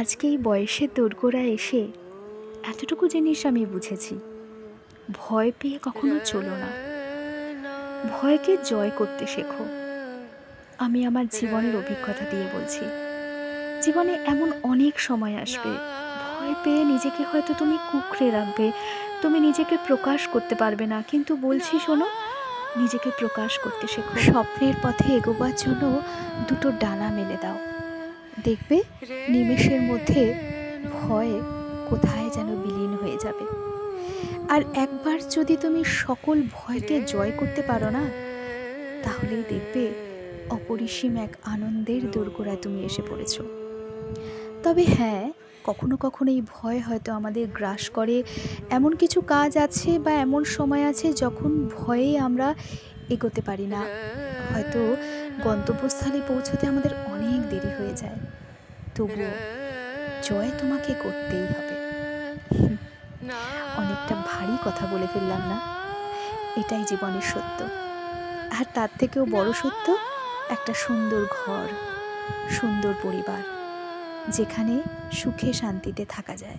আজকে এই বয়সের দোরগোড়ায় এসে এতটুকু জিনিস আমি বুঝেছি, ভয় পেয়ে কখনো চলো না, ভয়কে জয় করতে শেখো। আমি আমার জীবনের অভিজ্ঞতা দিয়ে বলছি, জীবনে এমন অনেক সময় আসবে, ভয় পেয়ে নিজেকে হয়তো তুমি কুঁকড়ে রাখবে, তুমি নিজেকে প্রকাশ করতে পারবে না, কিন্তু বলছি শোনো, নিজেকে প্রকাশ করতে শেখো। স্বপ্নের পথে এগোবার জন্য দুটো ডানা মেলে দাও, দেখবে নিমেষের মধ্যে ভয় কোথায় যেন বিলীন হয়ে যাবে। আর একবার যদি তুমি সকল ভয়কে জয় করতে পারো না, তাহলেই দেখবে অপরিসীম এক আনন্দের দোরগোড়ায় তুমি এসে পড়েছ। তবে হ্যাঁ, কখনো কখনো এই ভয় হয়তো আমাদের গ্রাস করে। এমন কিছু কাজ আছে বা এমন সময় আছে যখন ভয়ে আমরা এগোতে পারি না, হয়তো গন্তব্যস্থলে পৌঁছতে আমাদের অনেক দেরি হয়ে যায়। তবুও জয় তোমাকে করতেই হবে। অনেকটা ভারী কথা বলে ফেললাম না? এটাই জীবনের সত্য। আর তার থেকেও বড় সত্য, একটা সুন্দর ঘর, সুন্দর পরিবার, যেখানে সুখে শান্তিতে থাকা যায়।